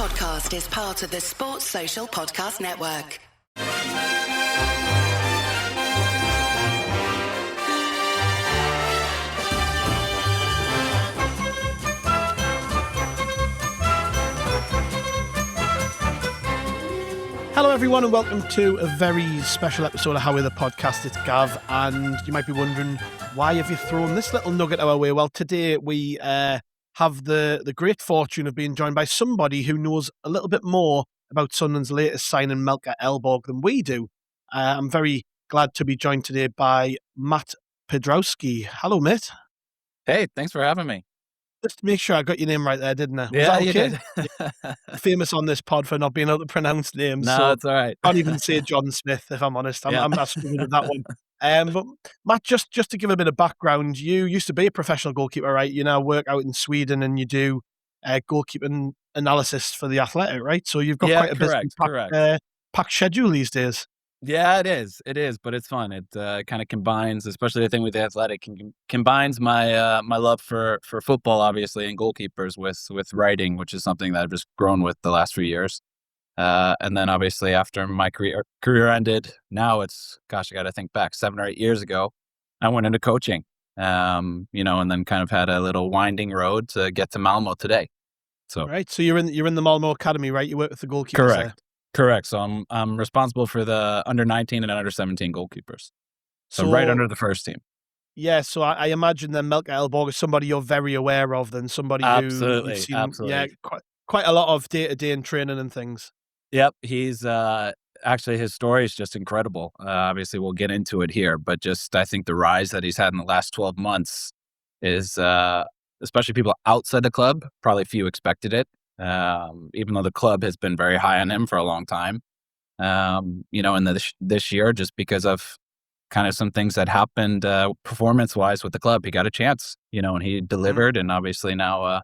podcast is part of the Sports Social Podcast Network. Hello everyone and welcome to a very special episode of How We're the Podcast. It's Gav, and you might be wondering, why have you thrown this little nugget our way? Well, today we have the great fortune of being joined by somebody who knows a little bit more about Sunderland's latest signing, Melker Ellborg, than we do. I'm very glad to be joined today by Matt Pyzdrowski. Hello, mate. Hey, thanks for having me. Just to make sure I got your name right there, didn't I? Was Yeah, that okay? you did. Famous on this pod for not being able to pronounce names. No, so it's all right. Can't even say John Smith, if I'm honest. I'm not struggling with that one. But Matt, just to give a bit of background, you used to be a professional goalkeeper, right? You now work out in Sweden and you do goalkeeping analysis for The Athletic, right? So you've got quite a busy packed schedule these days. Yeah, it is, but it's fun. It kind of combines, especially the thing with The Athletic, combines my my love for football, obviously, and goalkeepers with writing, which is something that I've just grown with the last few years. And then obviously after my career ended, now it's, gosh, I got to think back 7 or 8 years ago, I went into coaching, and then kind of had a little winding road to get to Malmo today. So right, so you're in the Malmo Academy, right? You work with the goalkeepers. Correct. So I'm responsible for the under 19 and under 17 goalkeepers. So right under the first team. Yeah, so I imagine then Melker Ellborg is somebody you're very aware of, than somebody absolutely, who's seen, absolutely. quite a lot of day-to-day and training and things. Yep, he's actually, his story is just incredible. Obviously, we'll get into it here, but just I think the rise that he's had in the last 12 months is, especially people outside the club, probably few expected it. Even though the club has been very high on him for a long time, and this year, just because of kind of some things that happened performance-wise with the club, he got a chance, and he delivered, and obviously now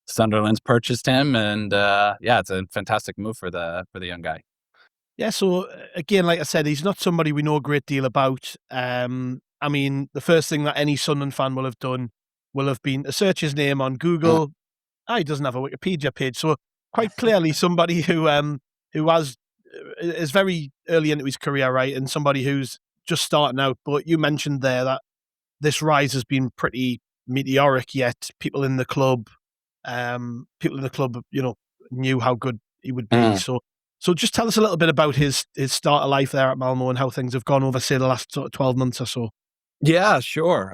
Sunderland's purchased him, and it's a fantastic move for the young guy. Yeah, so again, like I said, he's not somebody we know a great deal about. I mean, the first thing that any Sunderland fan will have done will have been to search his name on Google. He doesn't have a Wikipedia page, so quite clearly somebody who is very early into his career, right, and somebody who's just starting out. But you mentioned there that this rise has been pretty meteoric, yet people in the club, knew how good he would be. So just tell us a little bit about his start of life there at Malmo and how things have gone over, say, the last sort of 12 months or so. Yeah, sure.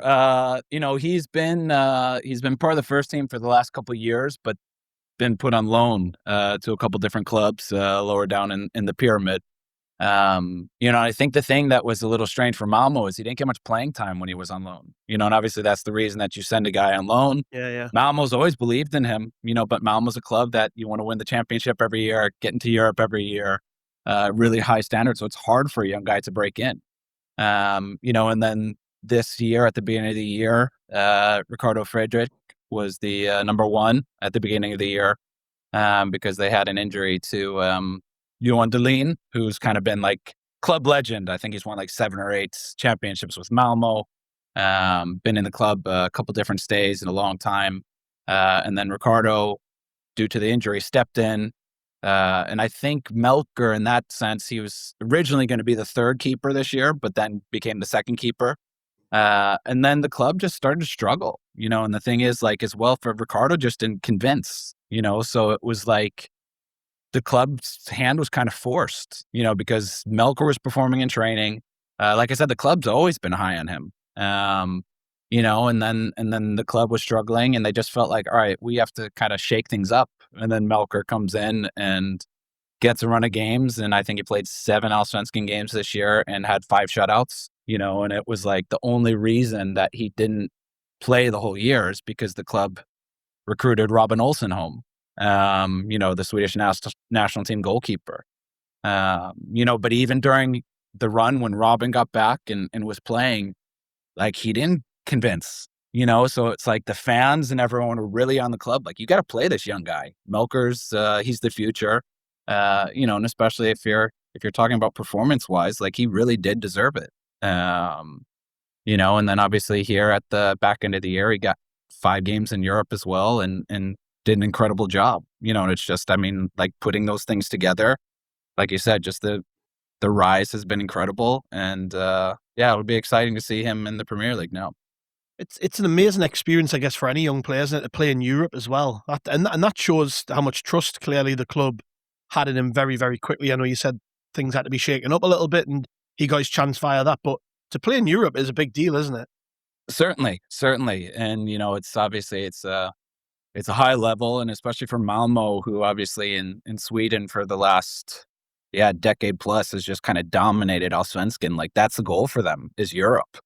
He's been part of the first team for the last couple of years, but been put on loan to a couple different clubs lower down in the pyramid. I think the thing that was a little strange for Malmo is he didn't get much playing time when he was on loan. And obviously that's the reason that you send a guy on loan. Yeah. Malmo's always believed in him, but Malmo's a club that you want to win the championship every year, get into Europe every year, really high standards. So it's hard for a young guy to break in. And then this year, at the beginning of the year, Ricardo Friedrich was the number one at the beginning of the year because they had an injury to Johan Dahlin, who's kind of been like club legend. I think he's won like 7 or 8 championships with Malmo, been in the club a couple different stays in a long time. And then Ricardo, due to the injury, stepped in. And I think Melker, in that sense, he was originally going to be the third keeper this year, but then became the second keeper. And then the club just started to struggle, and the thing is, like, as well, for Ricardo just didn't convince, so it was like the club's hand was kind of forced, because Melker was performing in training. Like I said, the club's always been high on him, and then the club was struggling and they just felt like, all right, we have to kind of shake things up. And then Melker comes in and gets a run of games. And I think he played 7 Allsvenskan games this year and had 5 shutouts. And it was like the only reason that he didn't play the whole year is because the club recruited Robin Olsen home, the Swedish national team goalkeeper. But even during the run when Robin got back and was playing, like, he didn't convince, so it's like the fans and everyone were really on the club. Like, you got to play this young guy. Melker's, he's the future, and especially if you're talking about performance wise, like, he really did deserve it. And then obviously here at the back end of the year, he got 5 games in Europe as well. And did an incredible job, and it's just, I mean, like putting those things together, like you said, just the rise has been incredible. And yeah, it would be exciting to see him in the Premier League now. It's an amazing experience, I guess, for any young player, isn't it, to play in Europe as well. And that shows how much trust clearly the club had in him very, very quickly. I know you said things had to be shaken up a little bit and he got his chance via that, but to play in Europe is a big deal, isn't it? Certainly. And it's obviously it's a high level, and especially for Malmo, who obviously in Sweden for the last decade plus has just kind of dominated Allsvenskan. Like that's the goal for them is Europe.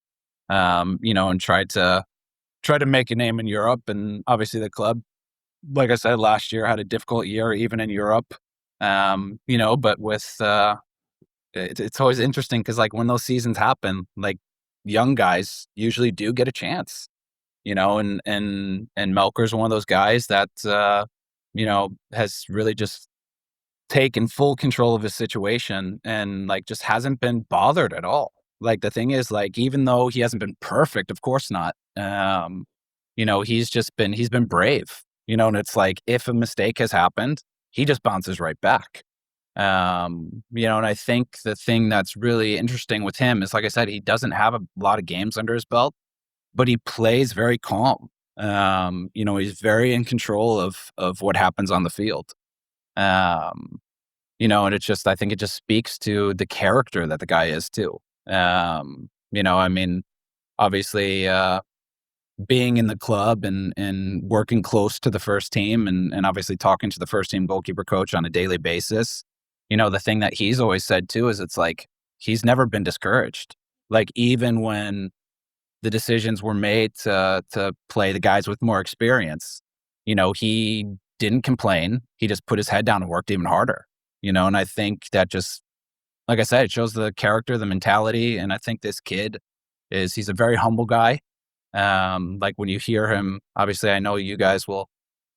And try to make a name in Europe. And obviously the club, like I said, last year had a difficult year, even in Europe. But with, it's always interesting because like when those seasons happen, like young guys usually do get a chance, and Melker's one of those guys that, has really just taken full control of his situation and like just hasn't been bothered at all. Like the thing is, like, even though he hasn't been perfect, of course not, he's been brave, and it's like if a mistake has happened, he just bounces right back. And I think the thing that's really interesting with him is, like I said, he doesn't have a lot of games under his belt, but he plays very calm. He's very in control of what happens on the field. And it's just, I think it just speaks to the character that the guy is too. I mean, obviously, being in the club and working close to the first team and obviously talking to the first team goalkeeper coach on a daily basis, the thing that he's always said too is it's like, he's never been discouraged. Like even when the decisions were made to play the guys with more experience, he didn't complain. He just put his head down and worked even harder, and I think that just, like I said, it shows the character, the mentality. And I think this kid he's a very humble guy. Like when you hear him, obviously I know you guys will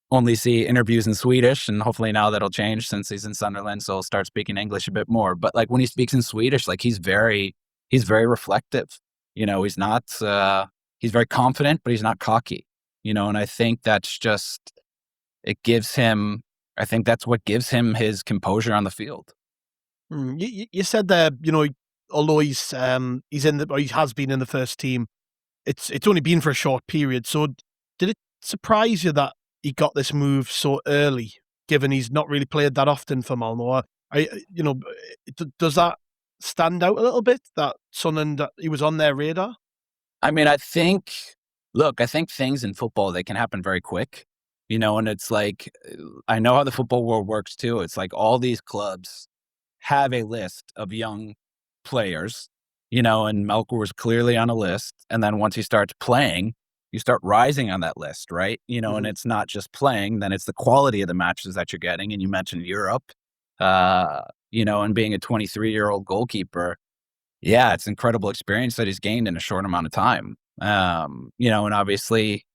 only see interviews in Swedish, and hopefully now that'll change since he's in Sunderland. So he'll start speaking English a bit more. But like when he speaks in Swedish, like he's very reflective. He's not, he's very confident, but he's not cocky, and I think that's just, I think that's what gives him his composure on the field. You said there, although he has been in the first team, it's only been for a short period. So did it surprise you that he got this move so early, given he's not really played that often for Malmo? Does that stand out a little bit, that Sunderland, that he was on their radar? I mean, I think things in football, they can happen very quick, and it's like, I know how the football world works too. It's like all these clubs have a list of young players, and Melker was clearly on a list. And then once he starts playing, you start rising on that list, right? And it's not just playing, then it's the quality of the matches that you're getting. And you mentioned Europe, and being a 23-year-old goalkeeper. Yeah, it's incredible experience that he's gained in a short amount of time. And obviously,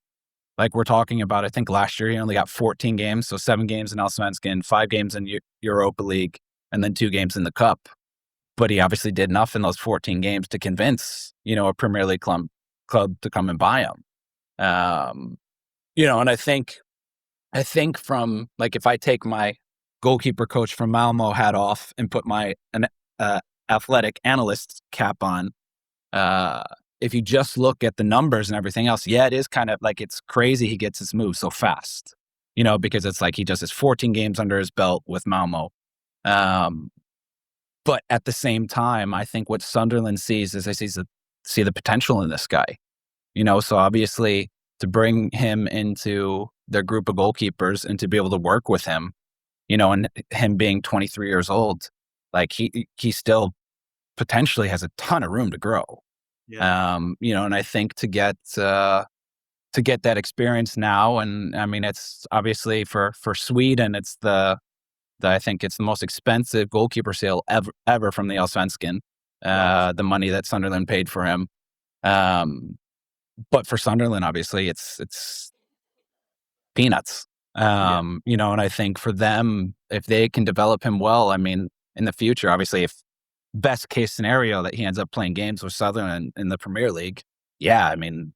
like we're talking about, I think last year he only got 14 games. So 7 games in Allsvenskan, 5 games in Europa League, and then 2 games in the Cup. But he obviously did enough in those 14 games to convince, a Premier League club to come and buy him. And I think from, like, if I take my goalkeeper coach from Malmo hat off and put my athletic analyst cap on, if you just look at the numbers and everything else, it is kind of like, it's crazy he gets his move so fast, because it's like he just has 14 games under his belt with Malmo. But at the same time, I think what Sunderland sees is they see the potential in this guy, so obviously to bring him into their group of goalkeepers and to be able to work with him, and him being 23 years old, like he still potentially has a ton of room to grow. Yeah. And I think to get that experience now, and I mean, it's obviously for Sweden, it's I think it's the most expensive goalkeeper sale ever from the Allsvenskan, the money that Sunderland paid for him. But for Sunderland, obviously, it's peanuts. And I think for them, if they can develop him well, I mean, in the future, obviously, if best case scenario that he ends up playing games with Sunderland in the Premier League, I mean,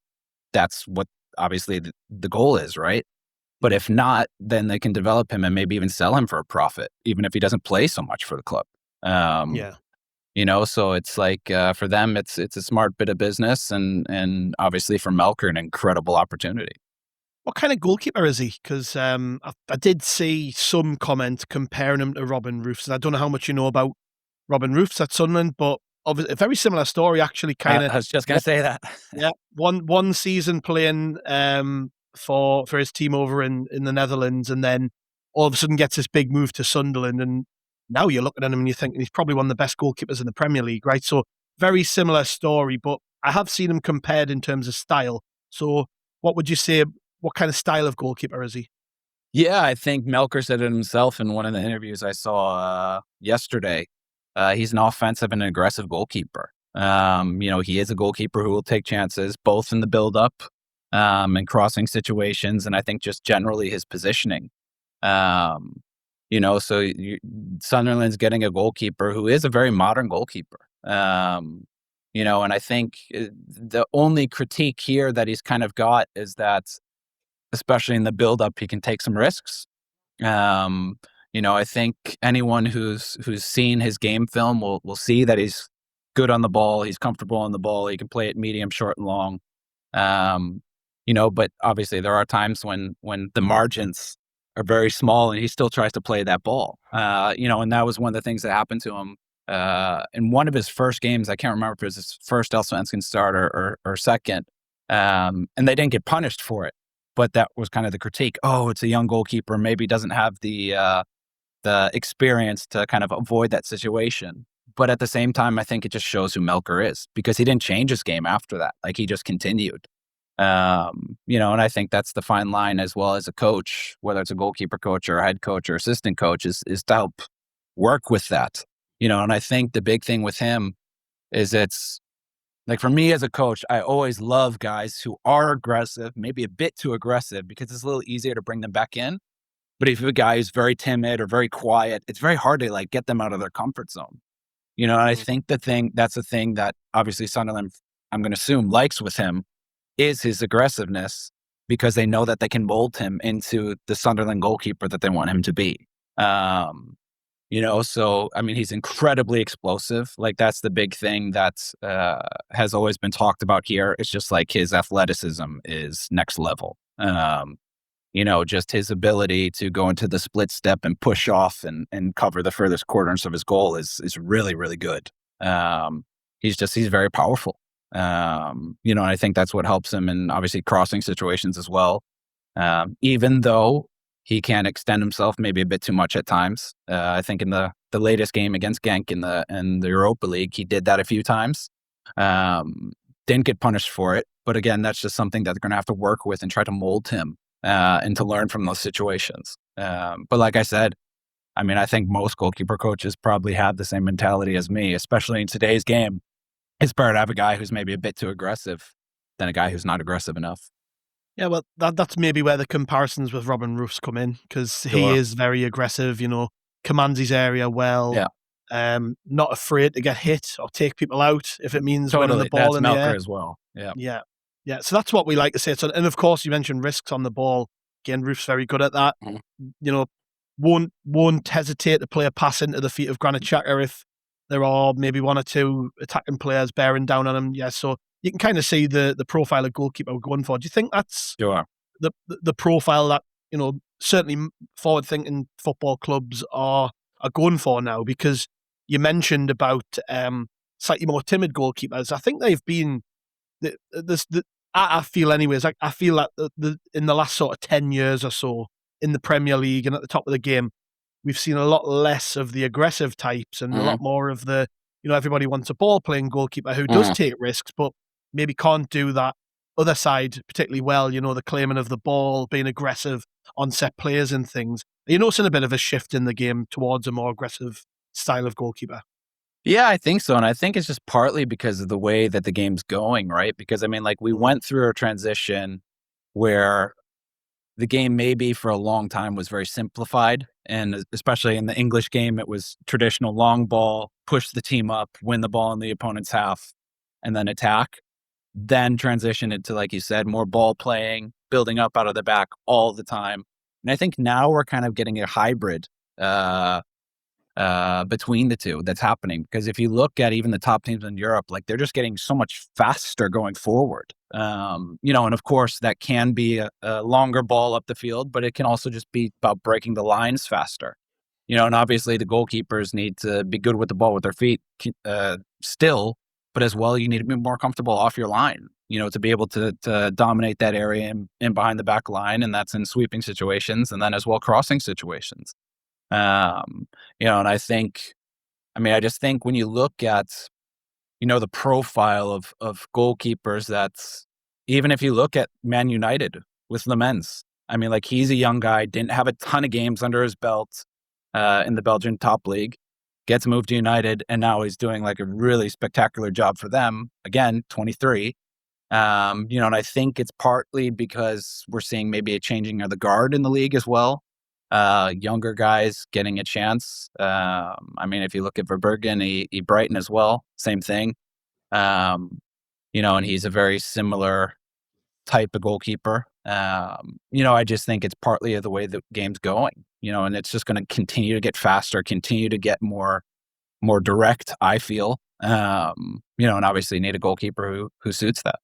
that's what obviously the goal is, right? But if not, then they can develop him and maybe even sell him for a profit, even if he doesn't play so much for the club. Yeah. So it's like for them, it's a smart bit of business, and obviously for Melker, an incredible opportunity. What kind of goalkeeper is he? Because I did see some comment comparing him to Robin Roofs. And I don't know how much you know about Robin Roofs at Sunderland, but obviously a very similar story, actually. Kind of, I was just going to say that. yeah, one season playing for his team over in the Netherlands, and then all of a sudden gets this big move to Sunderland, and now you're looking at him and you're thinking he's probably one of the best goalkeepers in the Premier League, right? So very similar story, but I have seen him compared in terms of style. So what would you say? What kind of style of goalkeeper is he? Yeah, I think Melker said it himself in one of the interviews I saw yesterday. He's an offensive and aggressive goalkeeper. He is a goalkeeper who will take chances, both in the build-up and crossing situations, and I think just generally his positioning. Sunderland's getting a goalkeeper who is a very modern goalkeeper. And I think the only critique here that he's kind of got is that, especially in the build-up, he can take some risks. I think anyone who's seen his game film will see that he's good on the ball. He's comfortable on the ball. He can play it medium, short, and long. But obviously there are times when the margins are very small and he still tries to play that ball. And that was one of the things that happened to him in one of his first games. I can't remember if it was his first Allsvenskan start or second. And they didn't get punished for it. But that was kind of the critique. Oh, it's a young goalkeeper. Maybe doesn't have the experience to kind of avoid that situation. But at the same time, I think it just shows who Melker is, because he didn't change his game after that. Like, he just continued. And I think that's the fine line as well as a coach, whether it's a goalkeeper coach or a head coach or assistant coach, is to help work with that. And I think the big thing with him is it's, like, for me as a coach, I always love guys who are aggressive, maybe a bit too aggressive, because it's a little easier to bring them back in. But if you have a guy who's very timid or very quiet, it's very hard to get them out of their comfort zone. And I think that's the thing that obviously Sunderland, I'm going to assume, likes with him is his aggressiveness, because they know that they can mold him into the Sunderland goalkeeper that they want him to be. So, I mean, he's incredibly explosive. Like, that's the big thing that has always been talked about here. It's just like his athleticism is next level. Just his ability to go into the split step and push off and cover the furthest corners of his goal is really, really good. He's very powerful. And I think that's what helps him in obviously crossing situations as well. Even though he can extend himself maybe a bit too much at times. I think in the latest game against Genk in the Europa League, he did that a few times. Didn't get punished for it. But again, that's just something that they're going to have to work with and try to mold him and to learn from those situations. But like I said, I mean, I think most goalkeeper coaches probably have the same mentality as me, especially in today's game. It's better to have a guy who's maybe a bit too aggressive than a guy who's not aggressive enough. Yeah, well, that's maybe where the comparisons with Robin Roofs come in, because he is very aggressive, commands his area well, not afraid to get hit or take people out if it means winning the ball in the air. That's Melker as well. Yeah. So that's what we like to say. So, and of course, you mentioned risks on the ball. Again, Roof's very good at that. Mm-hmm. Won't hesitate to play a pass into the feet of Granit Xhaka if there are maybe one or two attacking players bearing down on him. Yeah, so you can kind of see the profile of goalkeeper we're going for. Do you think that's the profile that, certainly forward-thinking football clubs are going for now? Because you mentioned about slightly more timid goalkeepers. I think they've been I feel anyways, I feel that in the last sort of 10 years or so in the Premier League and at the top of the game, we've seen a lot less of the aggressive types and a lot more of the, everybody wants a ball-playing goalkeeper who does take risks, but maybe can't do that other side particularly well, the claiming of the ball, being aggressive on set players and things. Are you noticing a bit of a shift in the game towards a more aggressive style of goalkeeper? Yeah, I think so. And I think it's just partly because of the way that the game's going, right? Because, I mean, we went through a transition where the game maybe for a long time was very simplified. And especially in the English game, it was traditional long ball, push the team up, win the ball in the opponent's half, and then attack. then transition into, like you said, more ball playing, building up out of the back all the time. And I think now we're kind of getting a hybrid between the two that's happening. Because if you look at even the top teams in Europe, like they're just getting so much faster going forward. And of course that can be a longer ball up the field, but it can also just be about breaking the lines faster. And obviously the goalkeepers need to be good with the ball with their feet still, but as well, you need to be more comfortable off your line, to be able to dominate that area and behind the back line. And that's in sweeping situations and then as well crossing situations. And I just think when you look at, the profile of goalkeepers, that's even if you look at Man United with Lemens, he's a young guy, didn't have a ton of games under his belt in the Belgian top league, gets moved to United, and now he's doing like a really spectacular job for them. Again, 23. And I think it's partly because we're seeing maybe a changing of the guard in the league as well. Younger guys getting a chance. If you look at Verbergen, he Brighton as well, same thing. And he's a very similar type of goalkeeper. I just think it's partly the way the game's going, and it's just going to continue to get faster, continue to get more direct, I feel. And obviously need a goalkeeper who suits that.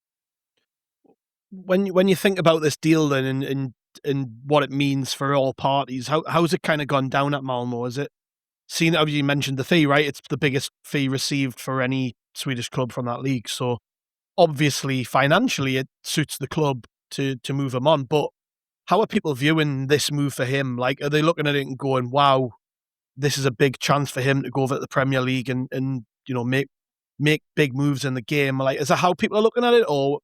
When you think about this deal then and what it means for all parties, how's it kind of gone down at Malmo? Is it seen, obviously you mentioned the fee, right? It's the biggest fee received for any Swedish club from that league. So obviously financially it suits the club to move him on. But how are people viewing this move for him? Like, are they looking at it and going, wow, this is a big chance for him to go over to the Premier League and make big moves in the game? Like, is that how people are looking at it? Or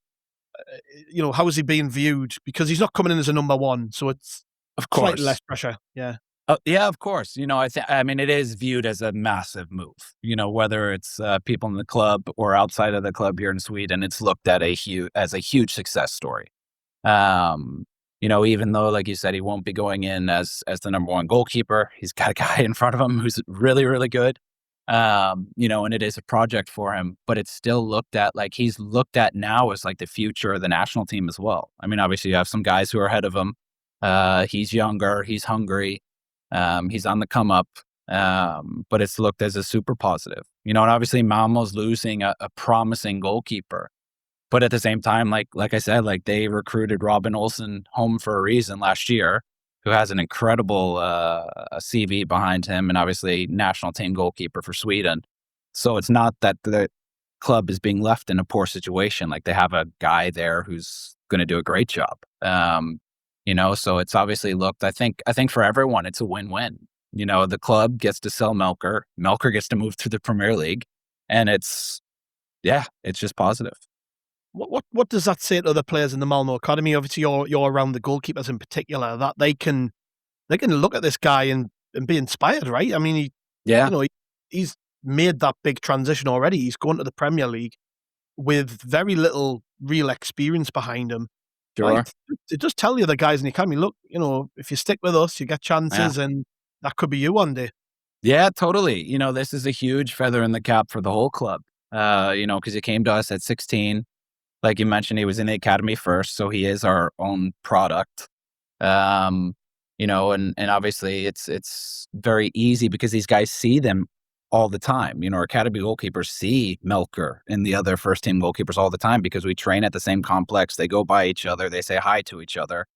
how is he being viewed? Because he's not coming in as a number one, so it's of course slightly less pressure. Yeah. Yeah, of course. It is viewed as a massive move. Whether it's people in the club or outside of the club here in Sweden, it's looked at as a huge success story. Even though, like you said, he won't be going in as the number one goalkeeper, he's got a guy in front of him who's really, really good. And it is a project for him, but it's still looked at like he's looked at now as like the future of the national team as well. Obviously you have some guys who are ahead of him. He's younger, he's hungry, he's on the come up, but it's looked as a super positive, and obviously Malmo's losing a promising goalkeeper, but at the same time, like I said, like they recruited Robin Olsen home for a reason last year, who has an incredible CV behind him, and obviously national team goalkeeper for Sweden. So it's not that the club is being left in a poor situation. Like they have a guy there who's going to do a great job. So it's obviously looked, I think for everyone, it's a win-win. The club gets to sell Melker. Melker gets to move to the Premier League, and it's just positive. What does that say to other players in the Malmo academy? Obviously, you're around the goalkeepers in particular, that they can look at this guy and be inspired, right? He's made that big transition already. He's going to the Premier League with very little real experience behind him. Sure. Like, it just tell the other guys in the academy, look, if you stick with us, you get chances, and that could be you one day. Yeah, totally. This is a huge feather in the cap for the whole club. Because he came to us at 16. Like you mentioned, he was in the academy first, so he is our own product. And obviously it's very easy because these guys see them all the time. Our academy goalkeepers see Melker and the other first team goalkeepers all the time because we train at the same complex. They go by each other, they say hi to each other.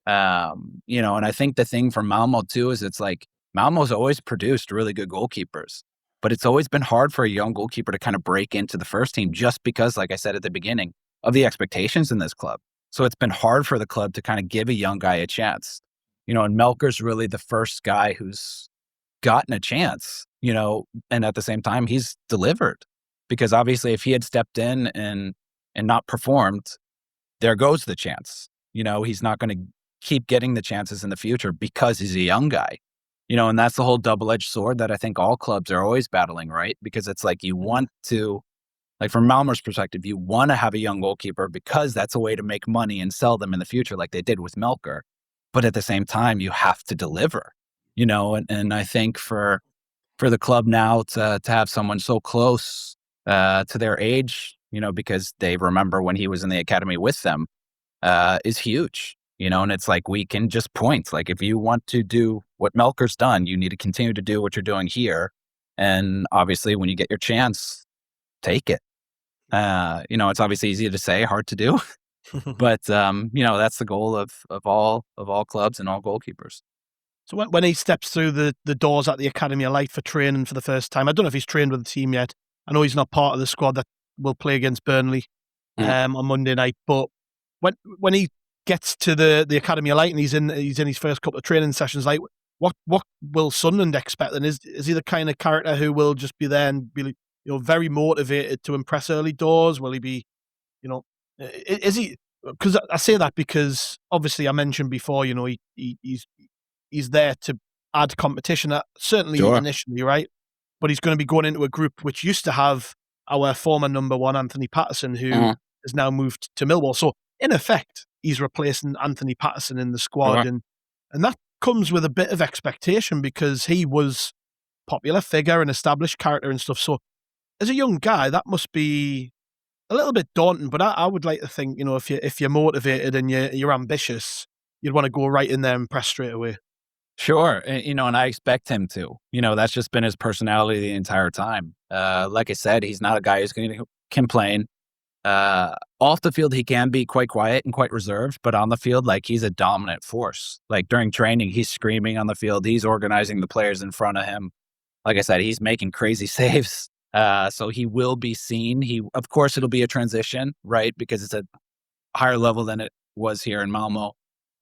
And I think the thing for Malmo too is it's like Malmo's always produced really good goalkeepers, but it's always been hard for a young goalkeeper to kind of break into the first team just because, like I said at the beginning, of the expectations in this club. So it's been hard for the club to kind of give a young guy a chance, and Melker's really the first guy who's gotten a chance, and at the same time he's delivered, because obviously if he had stepped in and not performed, there goes the chance. He's not going to keep getting the chances in the future because he's a young guy, and that's the whole double-edged sword that I think all clubs are always battling, right? Because it's like you want to, like from Malmo's perspective, you want to have a young goalkeeper because that's a way to make money and sell them in the future like they did with Melker. But at the same time, you have to deliver, and I think for the club now to have someone so close to their age, because they remember when he was in the academy with them, is huge, and it's like, we can just point, like, if you want to do what Melker's done, you need to continue to do what you're doing here. And obviously when you get your chance, take it. It's obviously easy to say, hard to do, but, that's the goal of all clubs and all goalkeepers. So when he steps through the doors at the Academy of Light for training for the first time, I don't know if he's trained with the team yet. I know he's not part of the squad that will play against Burnley on Monday night. But when he gets to the Academy of Light and he's in his first couple of training sessions, like what will Sunderland expect? And is he the kind of character who will just be there and be very motivated to impress early doors? Will he be, is he? Because I say that because obviously I mentioned before, he's there to add competition, certainly Sure. initially, right? But he's going to be going into a group which used to have our former number one, Anthony Patterson, who has now moved to Millwall. So in effect, he's replacing Anthony Patterson in the squad. Sure. And that comes with a bit of expectation because he was a popular figure and established character and stuff. So as a young guy, that must be a little bit daunting, but I would like to think, if you're motivated and you're ambitious, you'd want to go right in there and press straight away. Sure. And I expect him to. That's just been his personality the entire time. Like I said, he's not a guy who's going to complain. Off the field, he can be quite quiet and quite reserved, but on the field, like, he's a dominant force. Like, during training, he's screaming on the field. He's organizing the players in front of him. Like I said, he's making crazy saves. So he will be seen. Of course, it'll be a transition, right? Because it's a higher level than it was here in Malmo.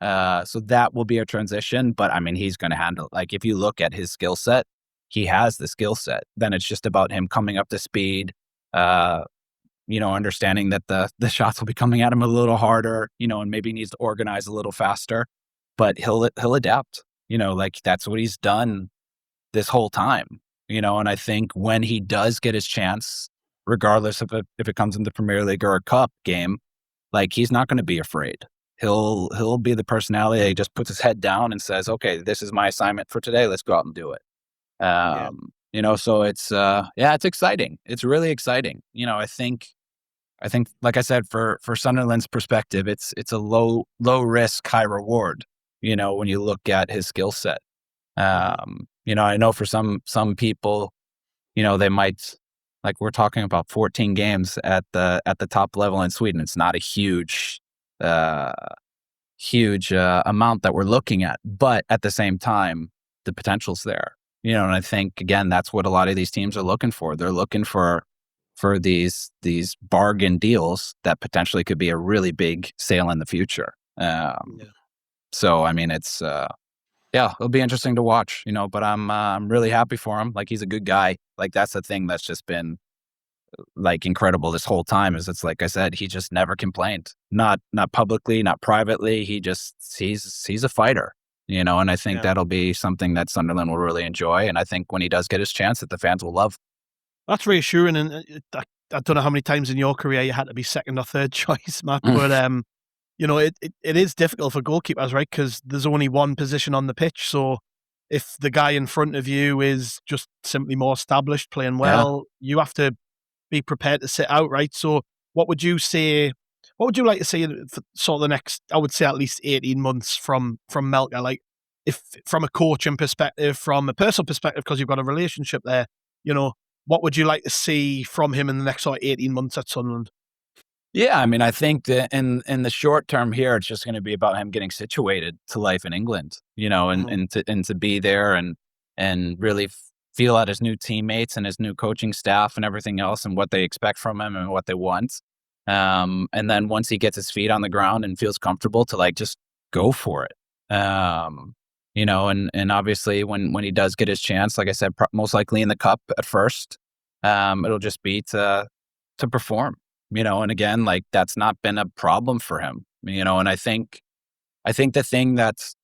So that will be a transition, but I mean, he's going to handle it. Like, if you look at his skill set, he has the skill set. Then it's just about him coming up to speed, understanding that the shots will be coming at him a little harder, and maybe needs to organize a little faster, but he'll adapt, like, that's what he's done this whole time, and I think when he does get his chance, regardless of if it comes in the Premier League or a cup game, like, he's not going to be afraid. He'll be the personality that he just puts his head down and says, okay, this is my assignment for today. Let's go out and do it. So it's, it's exciting. It's really exciting. I think, like I said, for Sunderland's perspective, it's a low risk, high reward, when you look at his skill set. I know for some people, they might, like, we're talking about 14 games at the top level in Sweden. It's not a huge amount that we're looking at, but at the same time, the potential's there. And I think, again, that's what a lot of these teams are looking for. They're looking for these bargain deals that potentially could be a really big sale in the future. So I mean, it's it'll be interesting to watch. But I'm really happy for him. Like, he's a good guy. Like, that's the thing that's just been, like, incredible this whole time, is it's like I said, he just never complained. Not publicly, not privately. He's a fighter, and I think that'll be something that Sunderland will really enjoy. And I think when he does get his chance, that the fans will love. That's reassuring. And I don't know how many times in your career you had to be second or third choice, Matt, but it is difficult for goalkeepers, right? Because there's only one position on the pitch. So if the guy in front of you is just simply more established, playing well, you have to be prepared to sit out, right? So what would you say? What would you like to see for sort of the next, I would say, at least 18 months from Melker? Like, if from a coaching perspective, from a personal perspective, because you've got a relationship there, what would you like to see from him in the next sort of 18 months at Sunderland? Yeah, I mean, I think that in the short term here, it's just going to be about him getting situated to life in England, and to be there and really feel out his new teammates and his new coaching staff and everything else and what they expect from him and what they want. And then once he gets his feet on the ground and feels comfortable, to, like, just go for it. And obviously when he does get his chance, like I said, most likely in the cup at first, it'll just be to perform, and again, like, that's not been a problem for him, and I think the thing that's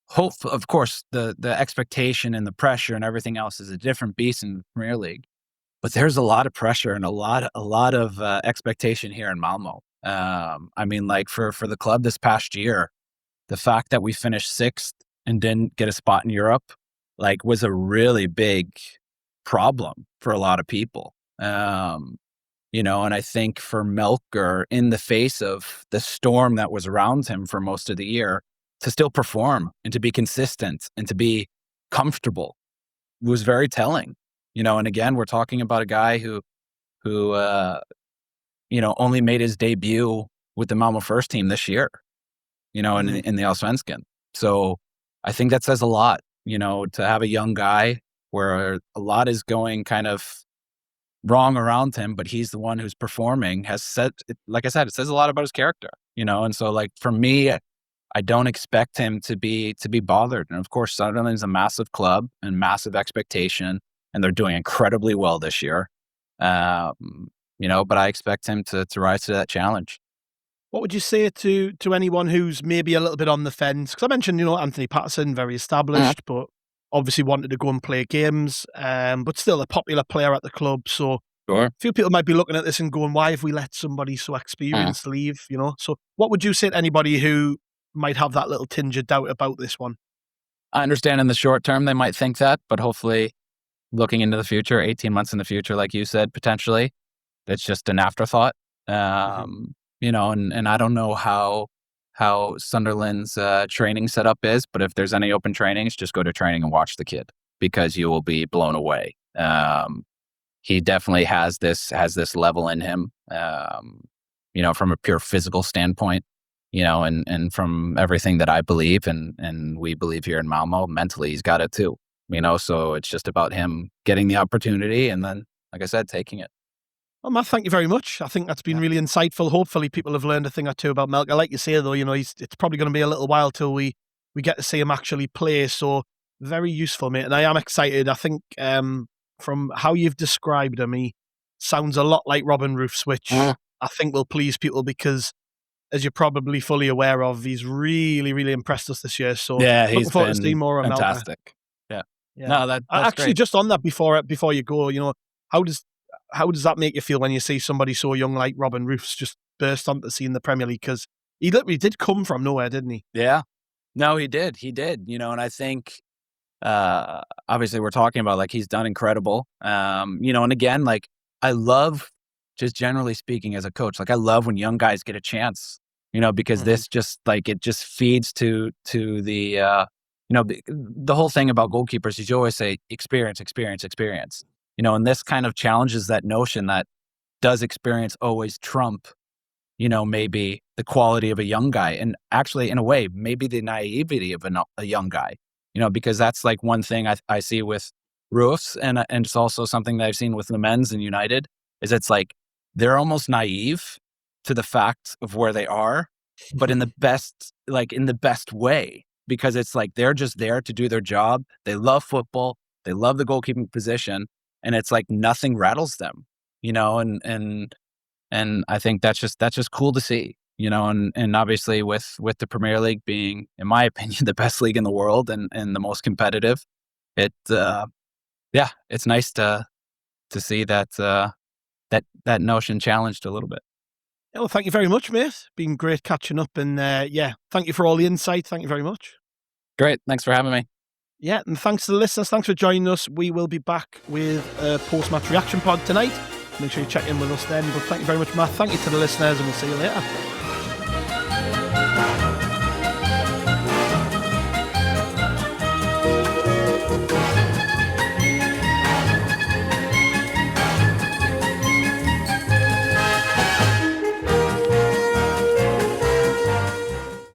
hopeful, of course, the expectation and the pressure and everything else is a different beast in the Premier League, but there's a lot of pressure and a lot of expectation here in Malmo. I mean, like, for the club this past year, the fact that we finished 6th and didn't get a spot in Europe, like, was a really big problem for a lot of people. And I think for Melker, in the face of the storm that was around him for most of the year, to still perform and to be consistent and to be comfortable was very telling. And again, we're talking about a guy who only made his debut with the Malmo first team this year, in the Allsvenskan. So I think that says a lot, to have a young guy where a lot is going kind of wrong around him, but he's the one who's performing, like I said, it says a lot about his character, and so like for me, I don't expect him to be bothered. And of course, Sunderland is a massive club and massive expectation, and they're doing incredibly well this year. But I expect him to rise to that challenge. What would you say to anyone who's maybe a little bit on the fence? Because I mentioned, Anthony Patterson, very established, but obviously wanted to go and play games, but still a popular player at the club. So Sure. a few people might be looking at this and going, why have we let somebody so experienced leave? So what would you say to anybody who might have that little tinge of doubt about this one? I understand in the short term they might think that, but hopefully looking into the future, 18 months in the future, like you said, potentially, it's just an afterthought. And I don't know how Sunderland's training setup is, but if there's any open trainings, just go to training and watch the kid, because you will be blown away. He definitely has this level in him, from a pure physical standpoint, and from everything that I believe and we believe here in Malmo, mentally he's got it too, so it's just about him getting the opportunity and then, like I said, taking it. Well, Matt, thank you very much. I think that's been really insightful. Hopefully people have learned a thing or two about Melker. Like you say, though, it's probably going to be a little while till we get to see him actually play. So very useful, mate. And I am excited. I think from how you've described him, he sounds a lot like Robin Roofs, which I think will please people because, as you're probably fully aware of, he's really, really impressed us this year. So he's looking forward been to seeing more of Melker. fantastic. Yeah. No, that's actually great. Just on that before you go, how does that make you feel when you see somebody so young like Robin Roofs just burst onto the scene in the Premier League? Because he literally did come from nowhere, didn't he? Yeah. No, he did. And I think, obviously we're talking about like he's done incredible. And again, like I love, just generally speaking as a coach, like I love when young guys get a chance, because this just like, it just feeds to the, the whole thing about goalkeepers is you always say experience. And this kind of challenges that notion that does experience always trump, maybe the quality of a young guy, and actually in a way, maybe the naivety of a young guy, because that's like one thing I see with Roofs, and it's also something that I've seen with the men's and United, is it's like they're almost naive to the fact of where they are, but in the best way, because it's like they're just there to do their job. They love football. They love the goalkeeping position. And it's like nothing rattles them, and I think that's just cool to see, and obviously with the Premier League being, in my opinion, the best league in the world and the most competitive, it's nice to see that notion challenged a little bit. Yeah, well, thank you very much, mate. Been great catching up, and thank you for all the insight. Thank you very much. Great, thanks for having me. Yeah, and thanks to the listeners. Thanks for joining us. We will be back with a post-match reaction pod tonight. Make sure you check in with us then. But thank you very much, Matt. Thank you to the listeners, and we'll see you later.